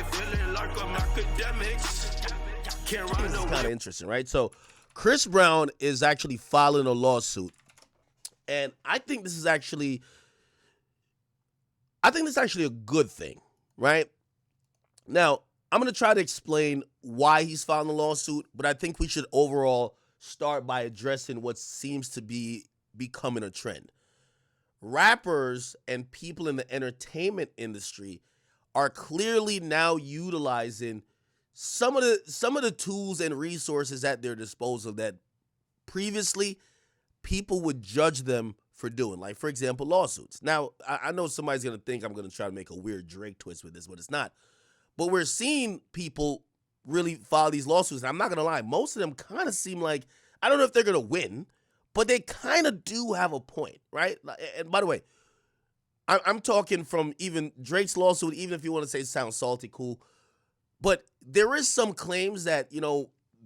feeling like I'm academics. Can't ride This is no kind of interesting, right? So Chris Brown is actually filing a lawsuit, and I think this is actually a good thing, right? Now, I'm going to try to explain why he's filing a lawsuit, but I think we should overall start by addressing what seems to be becoming a trend. Rappers and people in the entertainment industry are clearly now utilizing some of the tools and resources at their disposal that previously people would judge them for doing. Like, for example, lawsuits. Now, I know somebody's going to think I'm going to try to make a weird Drake twist with this, but it's not. But we're seeing people really file these lawsuits. And I'm not going to lie, most of them kind of seem like, I don't know if they're going to win, but they kind of do have a point, right? And by the way, I'm talking from even Drake's lawsuit, even if you want to say it sounds salty, cool. But there is some claims that,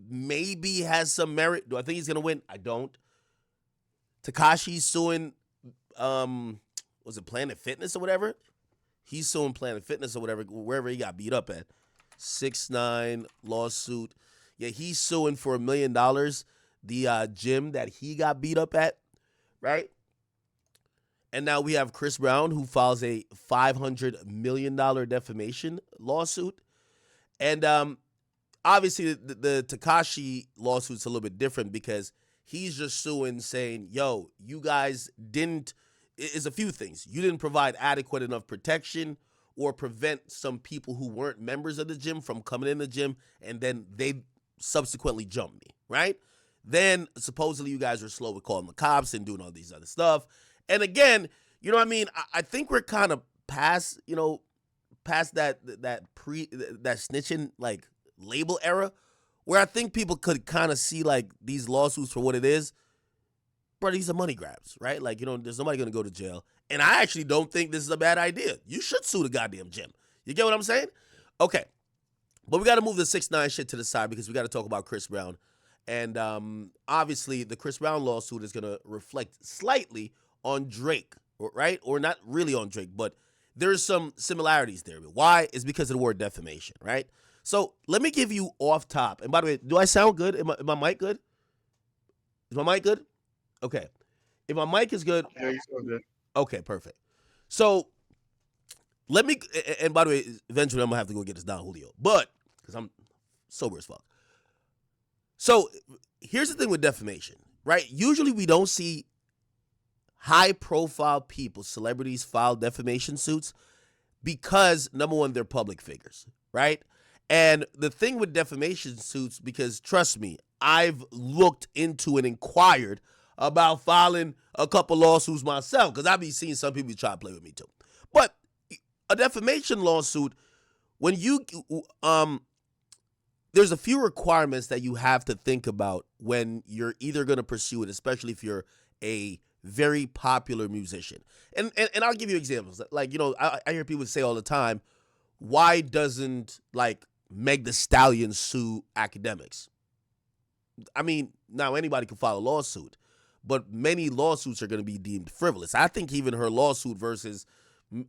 maybe has some merit. Do I think he's going to win? I don't. Tekashi's suing, was it Planet Fitness or whatever? He's suing Planet Fitness or whatever, wherever he got beat up at. 6ix9ine lawsuit. Yeah, he's suing for $1 million the gym that he got beat up at, right? And now we have Chris Brown, who files a $500 million defamation lawsuit. And obviously the Tekashi lawsuit's a little bit different because he's just suing saying, yo, you guys didn't, it's a few things. You didn't provide adequate enough protection or prevent some people who weren't members of the gym from coming in the gym, and then they subsequently jumped me, right? Then supposedly you guys were slow with calling the cops and doing all these other stuff. And again, you know what I mean? I think we're kind of past that snitching like label era where I think people could kind of see like these lawsuits for what it is. Bro, these are money grabs, right? Like, there's nobody going to go to jail. And I actually don't think this is a bad idea. You should sue the goddamn gym. You get what I'm saying? Okay. But we got to move the 6ix9ine shit to the side because we got to talk about Chris Brown. And obviously the Chris Brown lawsuit is going to reflect slightly on Drake, right? Or not really on Drake, but there's some similarities there. Why? It's because of the word defamation, right? So let me give you off top. And by the way, do I sound good? Is my mic good? Is my mic good? Okay. If my mic is good. Yeah, you sound good. Okay, perfect. So let me, and by the way, eventually I'm going to have to go get this down, Julio. But, because I'm sober as fuck. So here's the thing with defamation, right? Usually we don't see high profile people, celebrities, file defamation suits because, number one, they're public figures, right? And the thing with defamation suits, because trust me, I've looked into and inquired about filing a couple lawsuits myself because I be seeing some people try to play with me too. But a defamation lawsuit, when you there's a few requirements that you have to think about when you're either going to pursue it, especially if you're a very popular musician. And I'll give you examples. Like, I hear people say all the time, why doesn't like Meg Thee Stallion sue Akademiks? I mean, now anybody can file a lawsuit, but many lawsuits are going to be deemed frivolous. I think even her lawsuit versus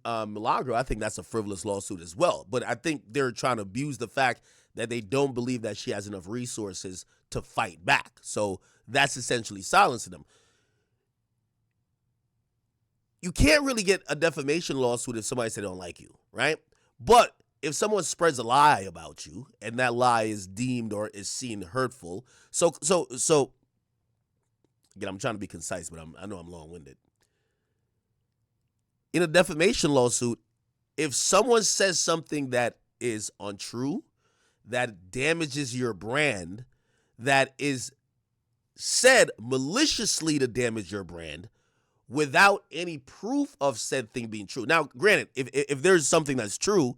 Milagro, I think that's a frivolous lawsuit as well. But I think they're trying to abuse the fact that they don't believe that she has enough resources to fight back. So that's essentially silencing them. You can't really get a defamation lawsuit if somebody said they don't like you, right? But if someone spreads a lie about you and that lie is deemed or is seen hurtful, so again, I'm trying to be concise, but I know I'm long-winded. In a defamation lawsuit, if someone says something that is untrue, that damages your brand, that is said maliciously to damage your brand, without any proof of said thing being true. Now, granted, if there's something that's true,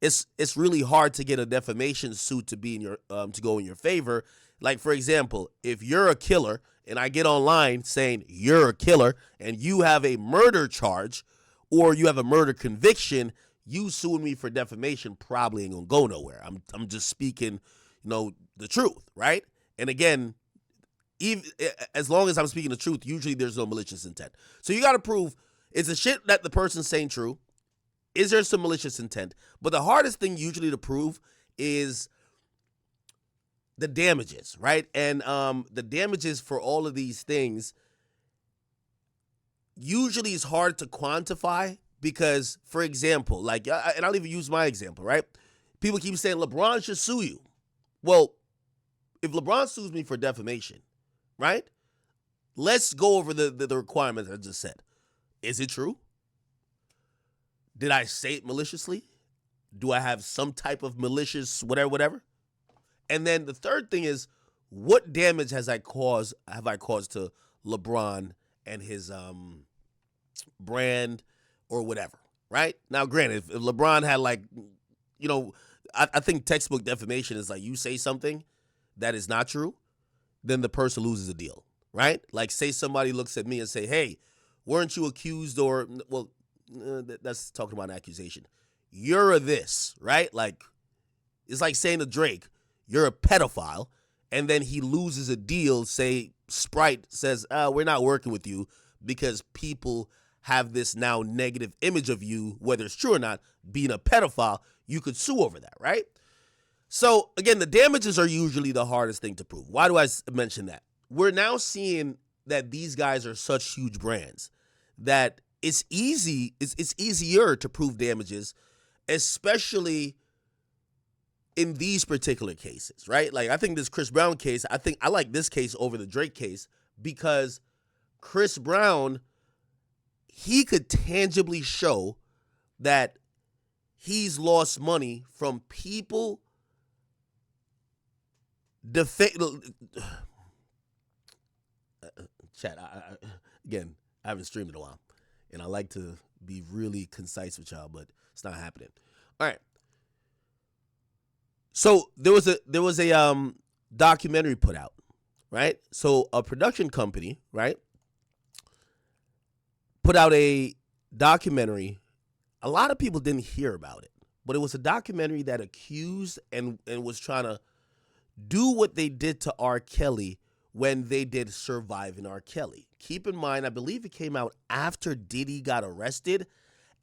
it's really hard to get a defamation suit to be in your to go in your favor. Like, for example, if you're a killer and I get online saying you're a killer and you have a murder charge or you have a murder conviction, you suing me for defamation probably ain't gonna go nowhere. I'm just speaking, the truth, right? And again, even as long as I'm speaking the truth, usually there's no malicious intent. So you got to prove it's the shit that the person's saying true. is there some malicious intent? But the hardest thing usually to prove is the damages, right? And the damages for all of these things usually is hard to quantify because, for example, like, and I'll even use my example, right? People keep saying LeBron should sue you. Well, if LeBron sues me for defamation, right? Let's go over the requirements I just said. Is it true? Did I say it maliciously? Do I have some type of malicious whatever? And then the third thing is, what damage have I caused to LeBron and his brand or whatever, right? Now, granted, if LeBron had I think textbook defamation is like you say something that is not true, then the person loses the deal, right? Like say somebody looks at me and say, hey, weren't you accused that's talking about an accusation. You're a this, right? Like it's like saying to Drake, you're a pedophile, and then he loses a deal, say Sprite says, we're not working with you because people have this now negative image of you, whether it's true or not, being a pedophile. You could sue over that, right? So again, the damages are usually the hardest thing to prove. Why do I mention that? We're now seeing that these guys are such huge brands that it's easier to prove damages, especially in these particular cases, right? Like I think this Chris Brown case, I like this case over the Drake case because Chris Brown, he could tangibly show that he's lost money from people Chat, again, I haven't streamed in a while, and I like to be really concise with y'all, but it's not happening. All right. So there was a documentary put out, right? So a production company, right, put out a documentary. A lot of people didn't hear about it, but it was a documentary that accused and was trying to do what they did to R. Kelly when they did Surviving R. Kelly. Keep in mind, I believe it came out after Diddy got arrested,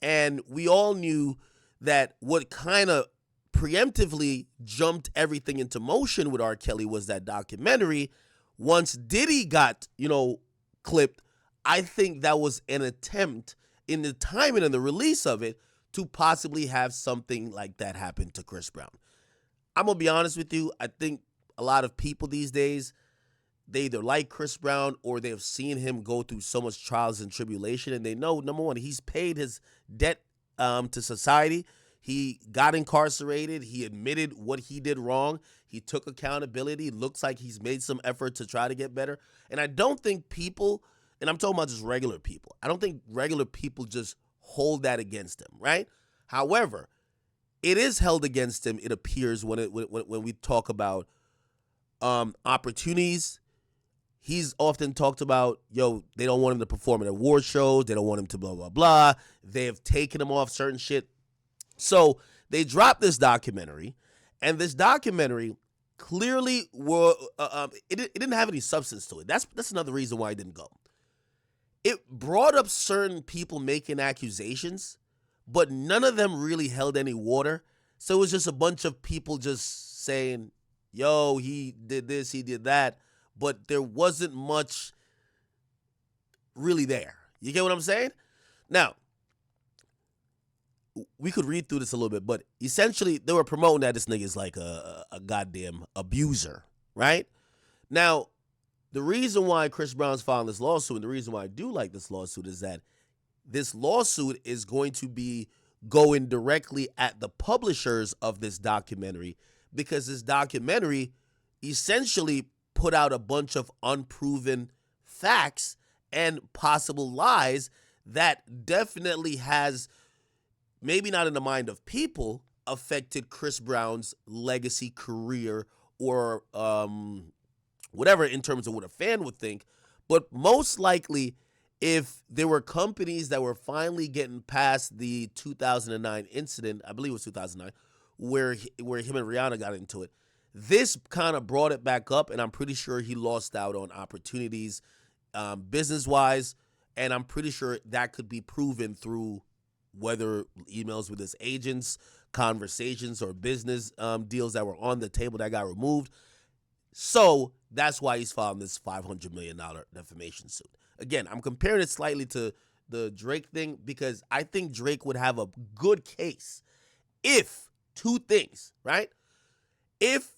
and we all knew that what kind of preemptively jumped everything into motion with R. Kelly was that documentary. Once Diddy got, clipped, I think that was an attempt in the timing and the release of it to possibly have something like that happen to Chris Brown. I'm going to be honest with you. I think a lot of people these days, they either like Chris Brown or they've seen him go through so much trials and tribulation, and they know, number one, he's paid his debt to society. He got incarcerated. He admitted what he did wrong. He took accountability. Looks like he's made some effort to try to get better. And I don't think people, and I'm talking about just regular people, I don't think regular people just hold that against him, right? However, it is held against him, it appears, when we talk about opportunities. He's often talked about, they don't want him to perform at award shows. They don't want him to blah, blah, blah. They have taken him off certain shit. So they dropped this documentary, and this documentary clearly it didn't have any substance to it. That's another reason why I didn't go. It brought up certain people making accusations, but none of them really held any water. So it was just a bunch of people just saying, he did this, he did that, but there wasn't much really there. You get what I'm saying? Now, we could read through this a little bit, but essentially they were promoting that this nigga is like a goddamn abuser, right? Now, the reason why Chris Brown's filing this lawsuit, and the reason why I do like this lawsuit, is that this lawsuit is going to be going directly at the publishers of this documentary, because this documentary essentially put out a bunch of unproven facts and possible lies that definitely has, maybe not in the mind of people, affected Chris Brown's legacy, career, or whatever in terms of what a fan would think. But most likely, if there were companies that were finally getting past the 2009 incident, I believe it was 2009, where him and Rihanna got into it, this kind of brought it back up, and I'm pretty sure he lost out on opportunities business-wise, and I'm pretty sure that could be proven through whether emails with his agents, conversations, or business deals that were on the table that got removed. So that's why he's filing this $500 million defamation suit. Again, I'm comparing it slightly to the Drake thing because I think Drake would have a good case if two things, right? If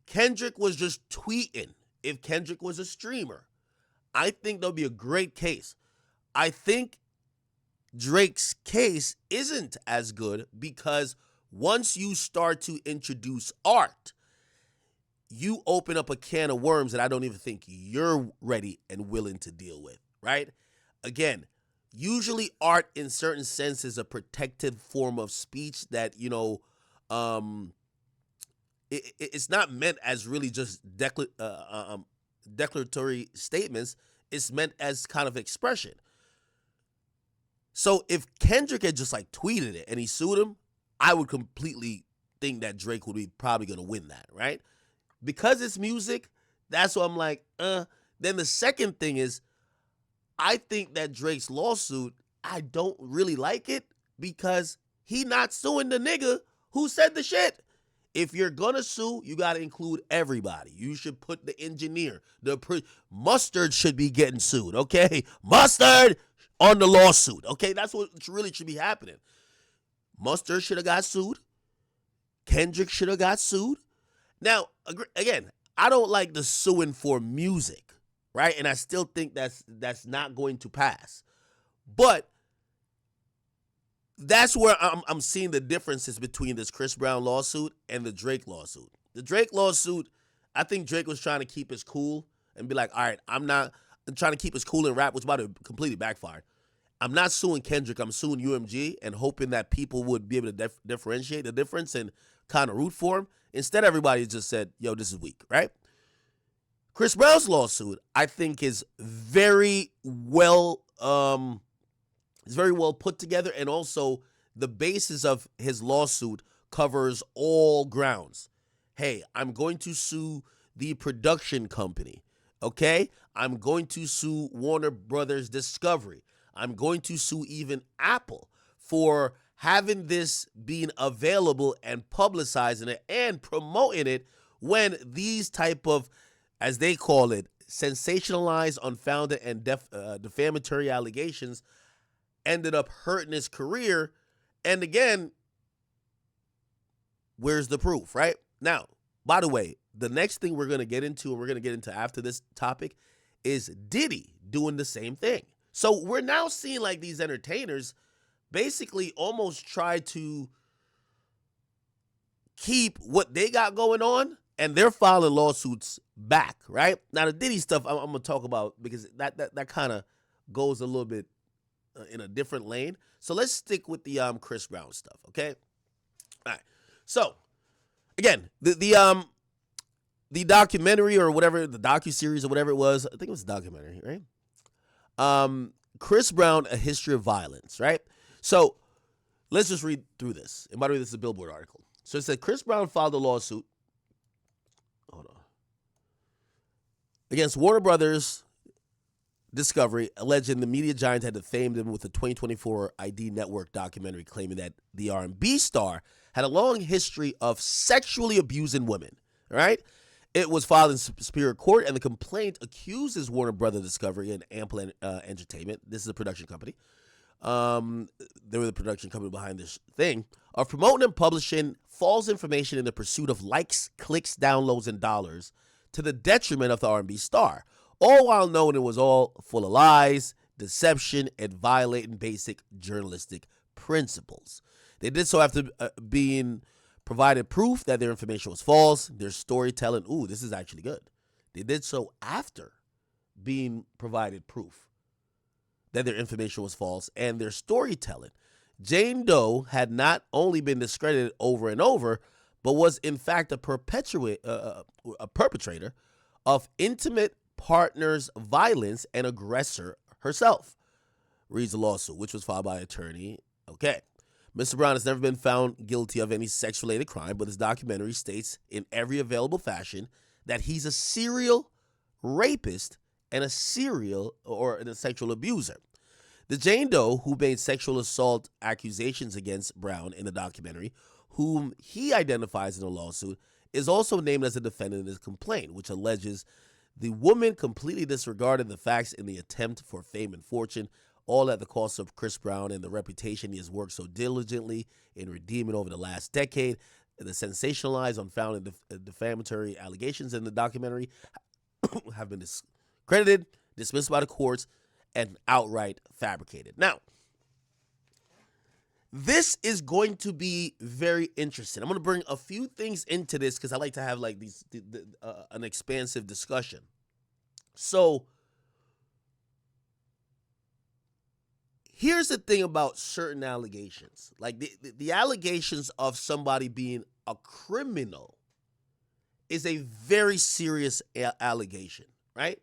Kendrick was just tweeting, if Kendrick was a streamer, I think there'll be a great case. I think Drake's case isn't as good because once you start to introduce art, you open up a can of worms that I don't even think you're ready and willing to deal with, right? Again, usually art in certain sense is a protected form of speech that, it's not meant as really just declaratory statements. It's meant as kind of expression. So if Kendrick had just like tweeted it and he sued him, I would completely think that Drake would be probably going to win that, right? Because it's music, that's why I'm like, Then the second thing is, I think that Drake's lawsuit, I don't really like it because he not suing the nigga who said the shit. If you're going to sue, you got to include everybody. You should put the engineer. Mustard should be getting sued, okay? Mustard on the lawsuit, okay? That's what really should be happening. Mustard should have got sued. Kendrick should have got sued. Now, again, I don't like the suing for music, right? And I still think that's not going to pass. But that's where I'm seeing the differences between this Chris Brown lawsuit and the Drake lawsuit. The Drake lawsuit, I think Drake was trying to keep his cool and be like, all right, I'm trying to keep his cool in rap, which about to completely backfire. I'm not suing Kendrick. I'm suing UMG and hoping that people would be able to differentiate the difference and kind of root for him. Instead, everybody just said, yo, this is weak, right? Chris Brown's lawsuit, I think, is very well put together, and also the basis of his lawsuit covers all grounds. Hey, I'm going to sue the production company, okay? I'm going to sue Warner Brothers Discovery. I'm going to sue even Apple for having this being available and publicizing it and promoting it when these type of, as they call it, sensationalized, unfounded, and defamatory allegations ended up hurting his career. And again, where's the proof, right? Now, by the way, the next thing we're going to get into, and we're going to get into after this topic, is Diddy doing the same thing. So we're now seeing like these entertainers basically almost try to keep what they got going on, and they're filing lawsuits back, right? Now, the Diddy stuff I'm going to talk about because that kind of goes a little bit in a different lane. So let's stick with the Chris Brown stuff, okay? All right. So, again, the documentary or whatever, the docuseries or whatever it was, I think it was a documentary, right? Chris Brown, A History of Violence, right? So let's just read through this. And by the way, this is a Billboard article. So it said Chris Brown filed a lawsuit against Warner Brothers Discovery, alleging the media giant had defamed him with the 2024 ID Network documentary claiming that the R&B star had a long history of sexually abusing women, right? It was filed in Superior Court, and the complaint accuses Warner Brothers Discovery and Ample Entertainment, this is a production company, they were the production company behind this thing, of promoting and publishing false information in the pursuit of likes, clicks, downloads, and dollars to the detriment of the R&B star, all while knowing it was all full of lies, deception, and violating basic journalistic principles. They did so after being provided proof that their information was false, their storytelling, ooh, this is actually good. They did so after being provided proof that their information was false and their storytelling. Jane Doe had not only been discredited over and over, but was in fact a perpetrator of intimate partners' violence and aggressor herself, reads the lawsuit, which was filed by attorney. Okay. Mr. Brown has never been found guilty of any sex-related crime, but his documentary states in every available fashion that he's a serial rapist and a sexual abuser. The Jane Doe who made sexual assault accusations against Brown in the documentary, whom he identifies in the lawsuit, is also named as a defendant in his complaint, which alleges the woman completely disregarded the facts in the attempt for fame and fortune, all at the cost of Chris Brown and the reputation he has worked so diligently in redeeming over the last decade. The sensationalized, unfounded, defamatory allegations in the documentary have been discredited, dismissed by the courts, and outright fabricated. Now, this is going to be very interesting. I'm going to bring a few things into this because I like to have like an expansive discussion. So, here's the thing about certain allegations. Like the allegations of somebody being a criminal is a very serious allegation, right?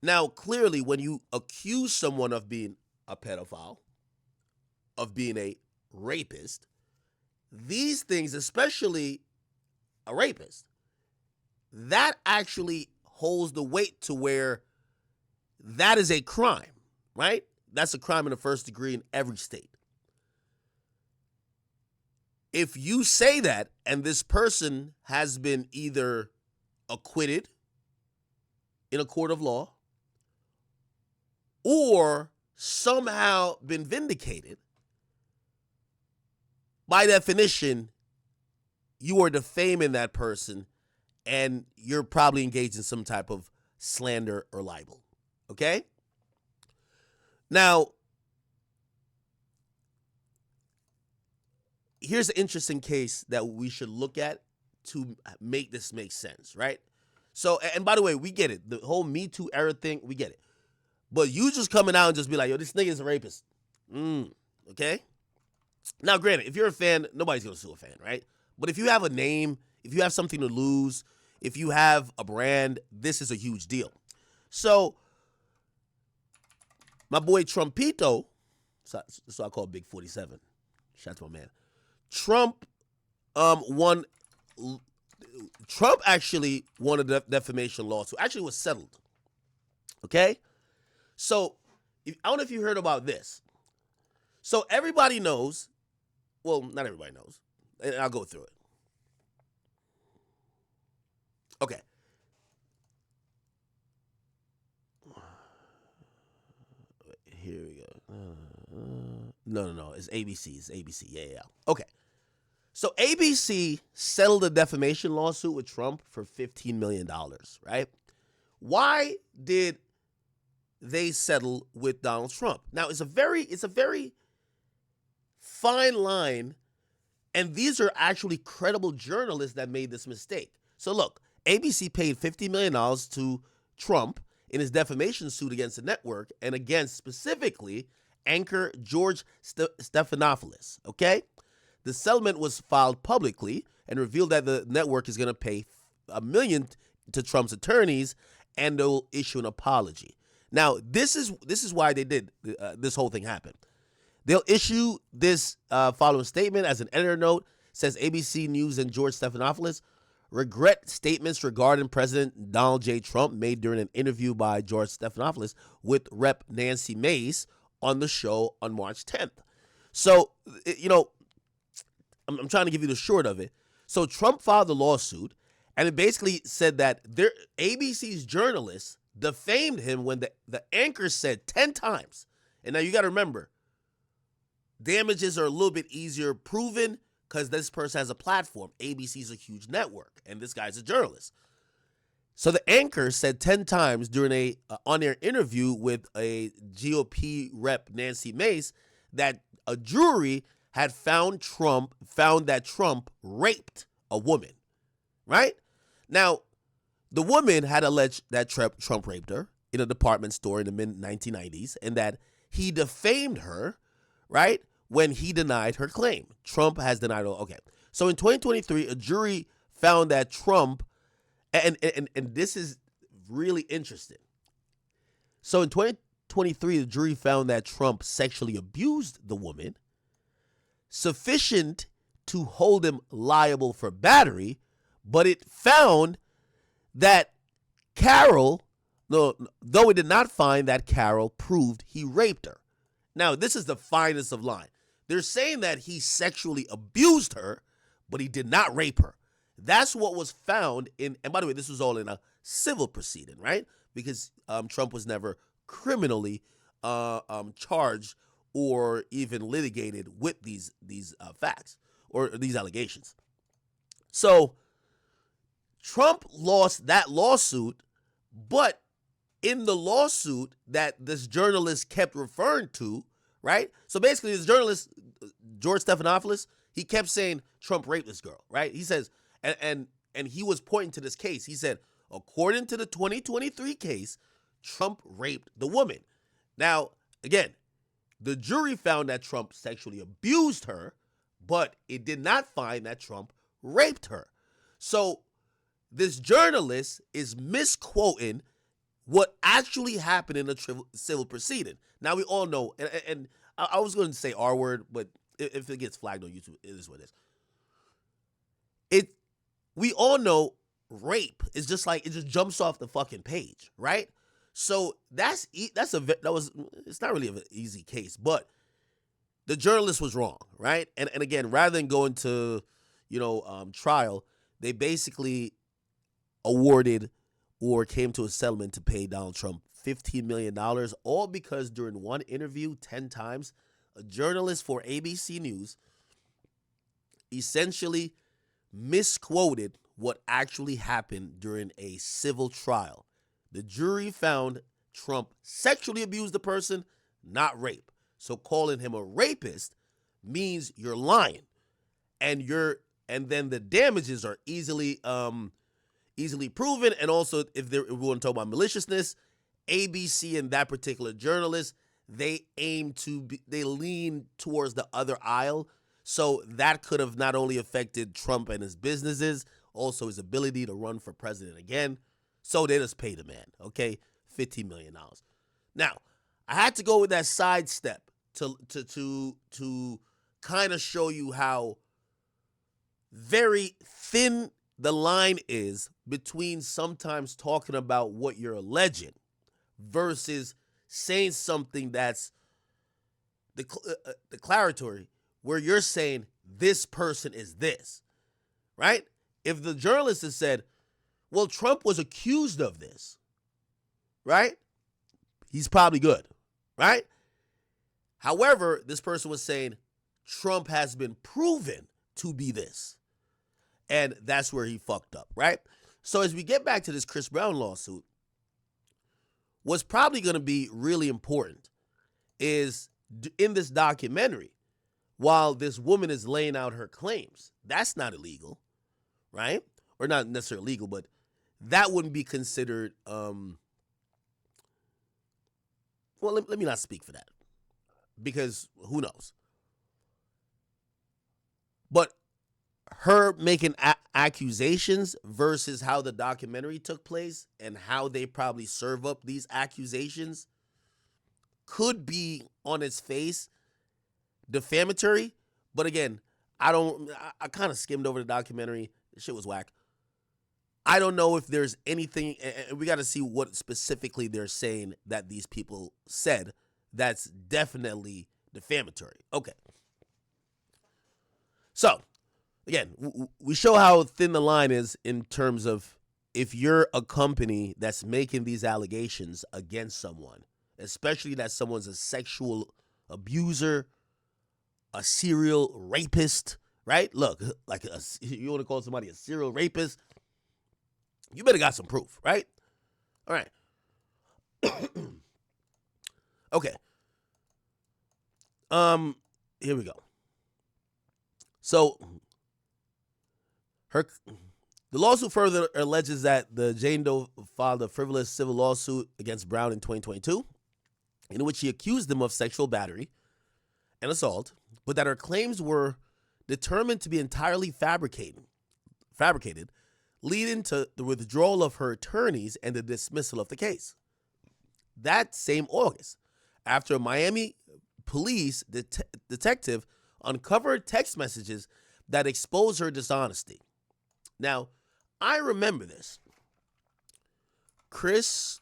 Now, clearly, when you accuse someone of being a pedophile, of being a rapist, these things, especially a rapist, that actually holds the weight to where that is a crime, right? That's a crime in the first degree in every state. If you say that and this person has been either acquitted in a court of law or somehow been vindicated, by definition, you are defaming that person and you're probably engaged in some type of slander or libel. Okay? Now, here's an interesting case that we should look at to make this make sense, right? So, and by the way, we get it. The whole Me Too era thing, we get it. But you just coming out and just be like, yo, this nigga is a rapist. Okay? Now, granted, if you're a fan, nobody's going to sue a fan, right? But if you have a name, if you have something to lose, if you have a brand, this is a huge deal. So, my boy Trumpito, so I call Big 47. Shout out to my man. Trump actually won a defamation lawsuit. Actually was settled. Okay? So, I don't know if you heard about this. So, everybody knows, well, not everybody knows, and I'll go through it. Okay. Here we go. No. It's ABC. It's ABC. Yeah. Okay. So ABC settled a defamation lawsuit with Trump for $15 million, right? Why did they settle with Donald Trump? Now, it's a very fine line, and these are actually credible journalists that made this mistake. So look, ABC paid $50 million to Trump in his defamation suit against the network and against specifically anchor George Stephanopoulos, okay? The settlement was filed publicly and revealed that the network is going to pay $1 million to Trump's attorneys and they'll issue an apology. Now, this is why they did this whole thing happen. They'll issue this following statement as an editor note, says ABC News and George Stephanopoulos regret statements regarding President Donald J. Trump made during an interview by George Stephanopoulos with Rep. Nancy Mace on the show on March 10th. So, I'm trying to give you the short of it. So Trump filed the lawsuit, and it basically said that ABC's journalists defamed him when the anchor said 10 times. And now you got to remember, damages are a little bit easier proven because this person has a platform. ABC's a huge network, and this guy's a journalist. So the anchor said 10 times during a on-air interview with a GOP rep, Nancy Mace, that a jury had found that Trump raped a woman, right? Now, the woman had alleged that Trump raped her in a department store in the mid-1990s and that he defamed her, right, when he denied her claim. Trump has denied her. Okay. So in 2023, a jury found that Trump, and this is really interesting. So in 2023, the jury found that Trump sexually abused the woman, sufficient to hold him liable for battery, but it found that Carol No, though it did not find that Carroll proved he raped her. Now, this is the finest of line. They're saying that he sexually abused her, but he did not rape her. That's what was found in, and by the way, this was all in a civil proceeding, right? Because Trump was never criminally charged or even litigated with these facts or these allegations. So Trump lost that lawsuit, but in the lawsuit that this journalist kept referring to, right? So basically, this journalist, George Stephanopoulos, he kept saying Trump raped this girl, right? He says, and he was pointing to this case. He said, according to the 2023 case, Trump raped the woman. Now, again, the jury found that Trump sexually abused her, but it did not find that Trump raped her. So this journalist is misquoting what actually happened in a civil proceeding. Now, we all know, and I was going to say R word, but if it gets flagged on YouTube, it is what it is. We all know rape is just like, it just jumps off the fucking page, right? So it's not really an easy case, but the journalist was wrong, right? And again, rather than going to, trial, they basically awarded or came to a settlement to pay Donald Trump $15 million, all because during one interview 10 times, a journalist for ABC News essentially misquoted what actually happened during a civil trial. The jury found Trump sexually abused the person, not rape. So calling him a rapist means you're lying, and then the damages are easily proven. And also, if we want to talk about maliciousness, ABC and that particular journalist, they lean towards the other aisle. So that could have not only affected Trump and his businesses, also his ability to run for president again. So they just paid the man, okay, $15 million. Now, I had to go with that sidestep to kind of show you how very thin the line is between sometimes talking about what you're alleging versus saying something that's declaratory, where you're saying this person is this, right? If the journalist has said, well, Trump was accused of this, right? He's probably good, right? However, this person was saying Trump has been proven to be this. And that's where he fucked up, right? So as we get back to this Chris Brown lawsuit, what's probably going to be really important is in this documentary, while this woman is laying out her claims, that's not illegal, right? Or not necessarily illegal, but that wouldn't be considered, well, let me not speak for that, because who knows? But her making accusations versus how the documentary took place and how they probably serve up these accusations could be on its face defamatory. But again, I kind of skimmed over the documentary. The shit was whack. I don't know if there's anything, and we got to see what specifically they're saying that these people said that's definitely defamatory. Okay. So, again, we show how thin the line is in terms of if you're a company that's making these allegations against someone, especially that someone's a sexual abuser, a serial rapist, right? Look, like you want to call somebody a serial rapist, you better got some proof, right? All right. Okay. Here we go. So the lawsuit further alleges that the Jane Doe filed a frivolous civil lawsuit against Brown in 2022, in which he accused him of sexual battery and assault, but that her claims were determined to be entirely fabricated, leading to the withdrawal of her attorneys and the dismissal of the case. That same August, after a Miami police detective uncovered text messages that exposed her dishonesty. Now, I remember this. Chris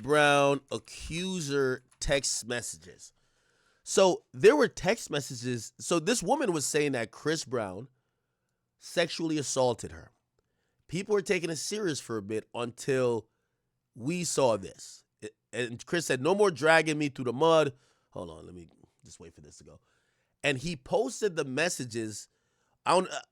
Brown accuser text messages. So there were text messages. So this woman was saying that Chris Brown sexually assaulted her. People were taking it serious for a bit until we saw this. And Chris said, no more dragging me through the mud. Hold on, let me just wait for this to go. And he posted the messages.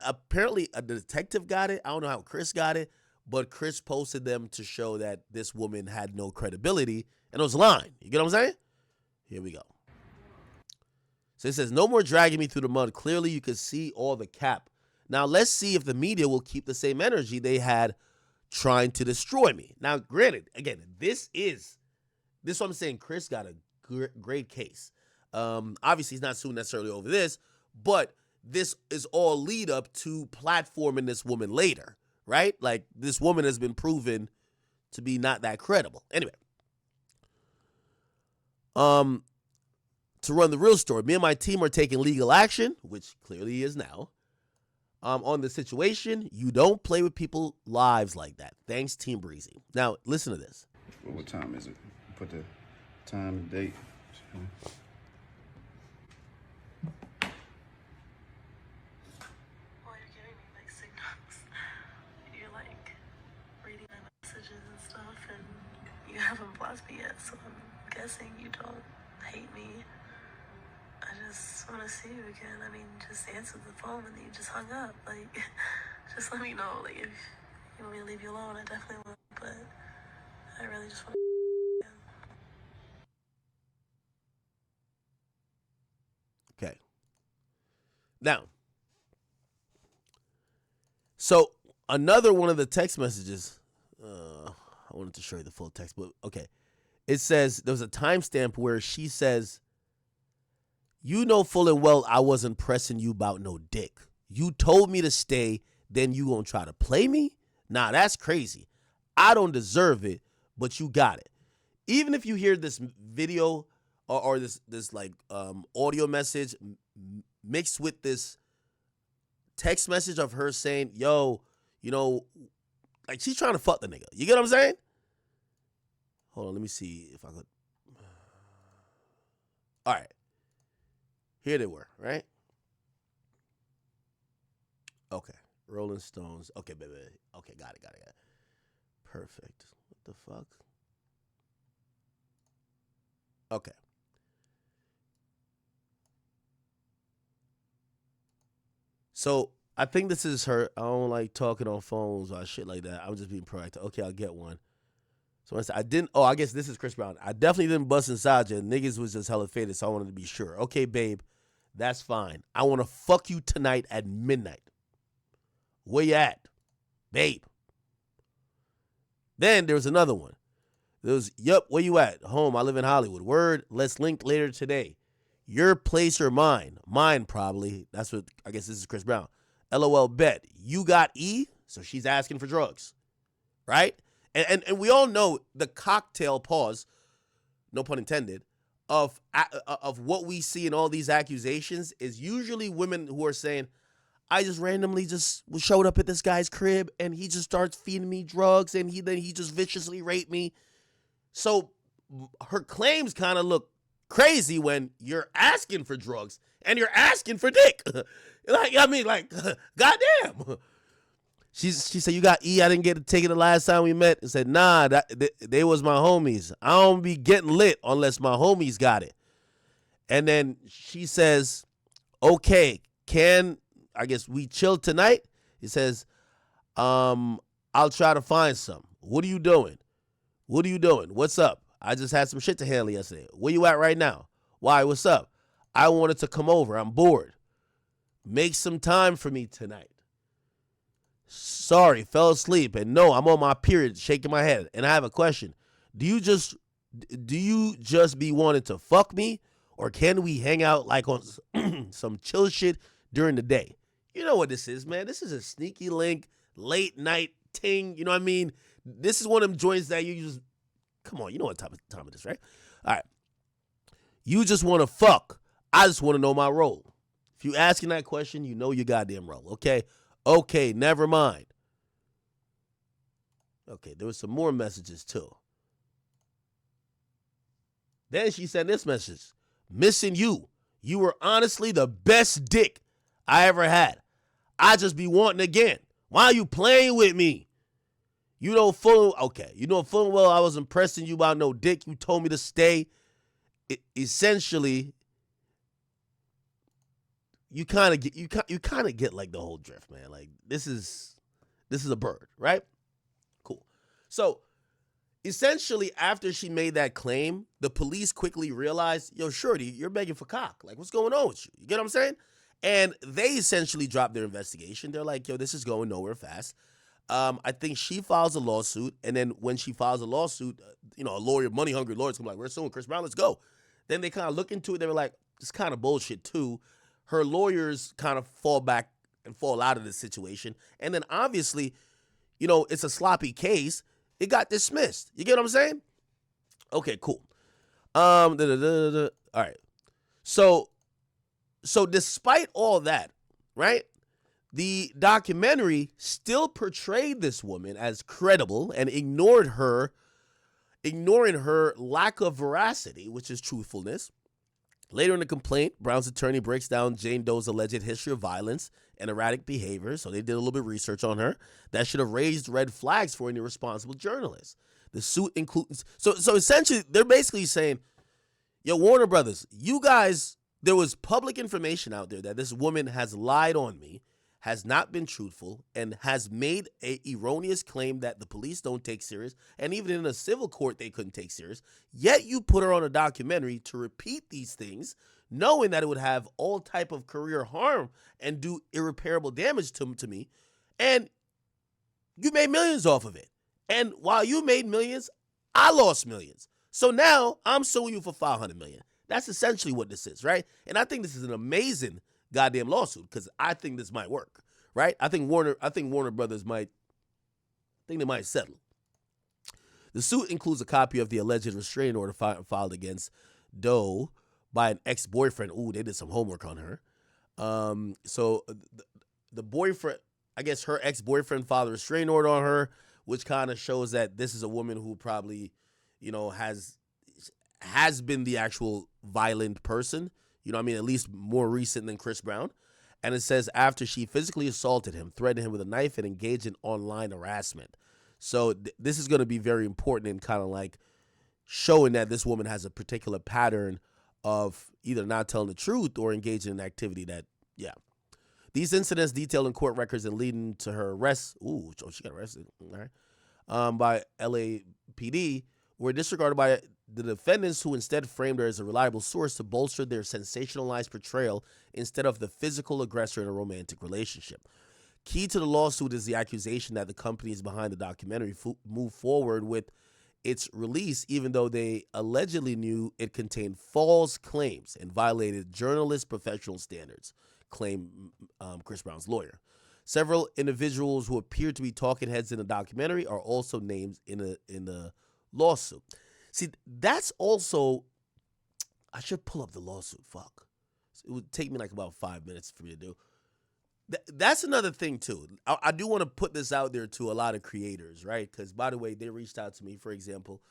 Apparently a detective got it. I don't know how Chris got it, but Chris posted them to show that this woman had no credibility and it was lying. You get what I'm saying? Here we go. So it says, no more dragging me through the mud. Clearly you could see all the cap. Now let's see if the media will keep the same energy they had trying to destroy me. Now, granted, again, this is what I'm saying. Chris got a great case. Obviously, he's not suing necessarily over this, but this is all lead up to platforming this woman later, right? Like, this woman has been proven to be not that credible. Anyway, to run the real story, me and my team are taking legal action, which clearly he is now, on the situation. You don't play with people's lives like that. Thanks, Team Breezy. Now, listen to this. Well, what time is it? Put the time and date. Well, you're giving me mixed signals. You're like reading my messages and stuff, and you haven't blocked me yet, so I'm guessing you don't hate me. I just want to see you again. I mean, just answer the phone and then you just hung up. Like, just let me know. Like, if you want me to leave you alone, I definitely will. But I really just want to. Okay. Now, so another one of the text messages, I wanted to show you the full text, but okay. It says, there was a timestamp where she says, you know full and well I wasn't pressing you about no dick. You told me to stay, then you gonna try to play me? Nah, that's crazy. I don't deserve it, but you got it. Even if you hear this video or this like audio message mixed with this text message of her saying, yo, you know, like she's trying to fuck the nigga. You get what I'm saying? Hold on, let me see if I could. All right. Here they were, right? Okay. Rolling Stones. Okay, baby. Okay, got it. Perfect. What the fuck? Okay. So I think this is her. I don't like talking on phones or shit like that. I'm just being proactive. Okay, I'll get one. So I didn't. Oh, I guess this is Chris Brown. I definitely didn't bust inside you. Niggas was just hella faded, so I wanted to be sure. Okay, babe. That's fine. I want to fuck you tonight at midnight. Where you at? Babe. Then there was another one. There was, yup, where you at? Home. I live in Hollywood. Word. Let's link later today. Your place or mine? Mine, probably. That's what, I guess this is Chris Brown. LOL bet. You got E? So she's asking for drugs. Right? And we all know the cocktail pause, no pun intended, of what we see in all these accusations is usually women who are saying, I just randomly just showed up at this guy's crib and he just starts feeding me drugs and then he just viciously raped me. So her claims kind of look crazy when you're asking for drugs and you're asking for dick. Goddamn. She said, you got E? I didn't get to take it the last time we met. And said, nah, they was my homies. I don't be getting lit unless my homies got it. And then she says, okay, I guess we chill tonight? He says, I'll try to find some. What are you doing? What's up? I just had some shit to handle yesterday. Where you at right now? Why, what's up? I wanted to come over. I'm bored. Make some time for me tonight. Sorry, fell asleep. And no, I'm on my period, shaking my head. And I have a question. Do you just be wanting to fuck me? Or can we hang out like on some chill shit during the day? You know what this is, man. This is a sneaky link, late night ting. You know what I mean? This is one of them joints that you just, come on, you know what time it is, right? All right. You just want to fuck. I just want to know my role. If you asking that question, you know your goddamn role, okay? Okay, never mind. Okay, there was some more messages too. Then she sent this message. Missing you. You were honestly the best dick I ever had. I just be wanting again. Why are you playing with me? You know full well I wasn't pressing you about no dick. You told me to stay. Essentially, you kind of get like the whole drift, man. Like this is a bird, right? Cool. So essentially, after she made that claim, the police quickly realized, yo, shorty, you're begging for cock. Like, what's going on with you? You get what I'm saying? And they essentially dropped their investigation. They're like, yo, this is going nowhere fast. I think she files a lawsuit, and then when she files a lawsuit, a lawyer, money-hungry lawyer's gonna be like, we're suing Chris Brown, let's go. Then they kind of look into it. They were like, it's kind of bullshit too. Her lawyers kind of fall back and fall out of this situation. And then obviously, it's a sloppy case. It got dismissed. You get what I'm saying? Okay, cool. All right. So despite all that, right? The documentary still portrayed this woman as credible and ignoring her lack of veracity, which is truthfulness. Later in the complaint, Brown's attorney breaks down Jane Doe's alleged history of violence and erratic behavior, so they did a little bit of research on her. That should have raised red flags for any responsible journalist. The suit includes... So essentially, they're basically saying, yo, Warner Brothers, you guys, there was public information out there that this woman has lied on me, has not been truthful, and has made a erroneous claim that the police don't take serious, and even in a civil court they couldn't take serious. Yet you put her on a documentary to repeat these things, knowing that it would have all type of career harm and do irreparable damage to me, and you made millions off of it. And while you made millions, I lost millions. So now I'm suing you for $500 million. That's essentially what this is, right? And I think this is an amazing goddamn lawsuit because I think this might work, right? I think Warner Brothers might settle. The suit includes a copy of the alleged restraining order filed against Doe by an ex-boyfriend. Ooh, they did some homework on her. So the boyfriend, I guess her ex-boyfriend filed a restraining order on her, which kind of shows that this is a woman who probably, has been the actual violent person. At least more recent than Chris Brown. And it says after she physically assaulted him, threatened him with a knife, and engaged in online harassment. So this is going to be very important in kind of like showing that this woman has a particular pattern of either not telling the truth or engaging in activity that, yeah. These incidents detailed in court records and leading to her arrest. Ooh, she got arrested. All right. By LAPD were disregarded by the defendants, who instead framed her as a reliable source to bolster their sensationalized portrayal instead of the physical aggressor in a romantic relationship. Key to the lawsuit is the accusation that the companies behind the documentary moved forward with its release even though they allegedly knew it contained false claims and violated journalist professional standards, claimed Chris Brown's lawyer. Several individuals who appear to be talking heads in the documentary are also named in the lawsuit. See, that's also, I should pull up the lawsuit. Fuck. It would take me like about 5 minutes for me to do. That's another thing, too. I do want to put this out there to a lot of creators, right? Because, by the way, they reached out to me, for example,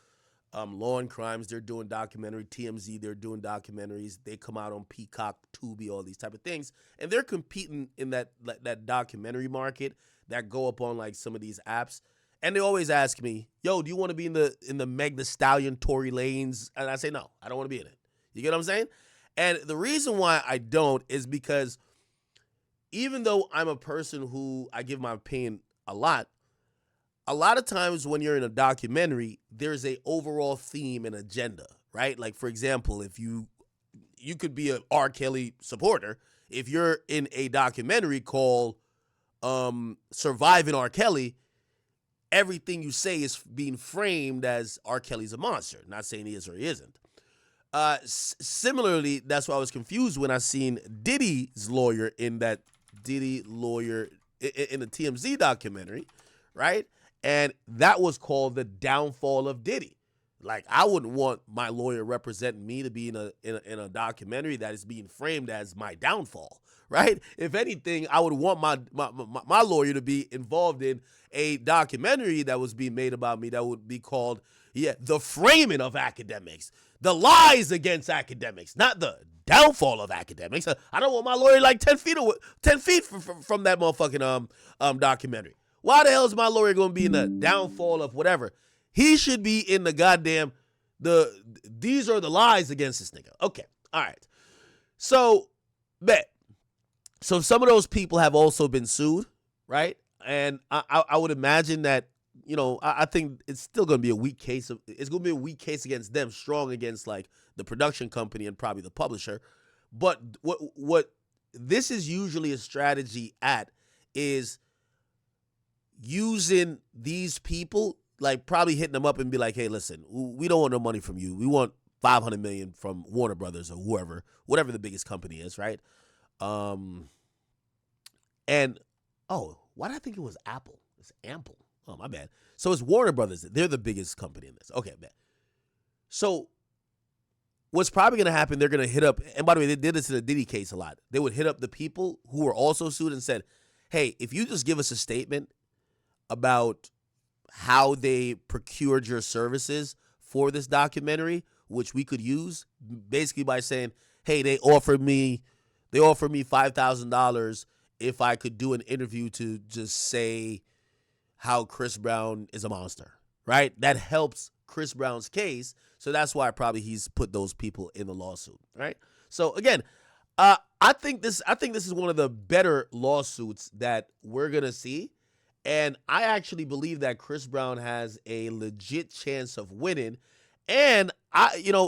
Law and Crimes, they're doing documentary. TMZ, they're doing documentaries. They come out on Peacock, Tubi, all these type of things. And they're competing in that documentary market that go up on like some of these apps. And they always ask me, yo, do you want to be in the Meg Thee Stallion, Tory Lanez? And I say, no, I don't want to be in it. You get what I'm saying? And the reason why I don't is because even though I'm a person who I give my opinion a lot of times when you're in a documentary, there's a overall theme and agenda, right? Like, for example, if you could be an R. Kelly supporter. If you're in a documentary called Surviving R. Kelly, everything you say is being framed as R. Kelly's a monster. Not saying he is or he isn't. Similarly, that's why I was confused when I seen Diddy's lawyer in the TMZ documentary, right? And that was called The Downfall of Diddy. Like, I wouldn't want my lawyer representing me to be in a documentary that is being framed as my downfall, right? If anything, I would want my lawyer to be involved in a documentary that was being made about me that would be called, Yeah, the framing of Akademiks, the lies against Akademiks, not the downfall of Akademiks. I don't want my lawyer like 10 feet away, 10 feet from that motherfucking documentary. Why the hell is my lawyer going to be in the downfall of whatever? He should be in the goddamn these are the lies against this nigga. Okay, all right. So, bet. So some of those people have also been sued, right? And I would imagine that, you know, I think it's still going to be a weak case. It's going to be a weak case against them, strong against like the production company and probably the publisher. But what this is usually a strategy at is using these people, like probably hitting them up and be like, hey, listen, we don't want no money from you. We want $500 million from Warner Brothers or whoever, whatever the biggest company is, right? And why did I think it was Apple? It's Ample. Oh, my bad. So it's Warner Brothers. They're the biggest company in this. Okay, man. So what's probably going to happen, they're going to hit up, and by the way, they did this in the Diddy case a lot. They would hit up the people who were also sued and said, hey, if you just give us a statement about how they procured your services for this documentary, which we could use, basically by saying, hey, they offered me $5,000 if I could do an interview to just say how Chris Brown is a monster, right? That helps Chris Brown's case, so that's why probably he's put those people in the lawsuit, right? So again, I think this is one of the better lawsuits that we're gonna see, and I actually believe that Chris Brown has a legit chance of winning. And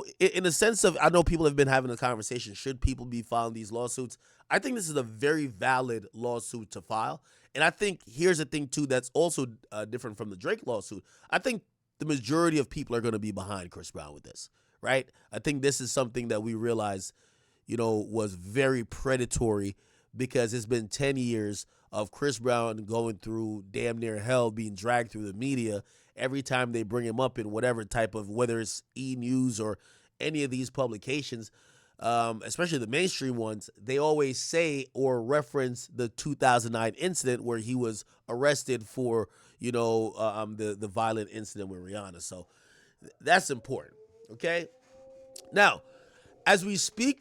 in the sense of, I know people have been having a conversation, should people be filing these lawsuits? I think this is a very valid lawsuit to file. And I think here's the thing too that's also different from the Drake lawsuit. I think the majority of people are going to be behind Chris Brown with this, right? I think this is something that we realize, was very predatory, because it's been 10 years of Chris Brown going through damn near hell, being dragged through the media every time they bring him up in whatever type of, whether it's E! News or any of these publications, especially the mainstream ones, they always say or reference the 2009 incident where he was arrested for, the violent incident with Rihanna. So that's important, okay? Now, as we speak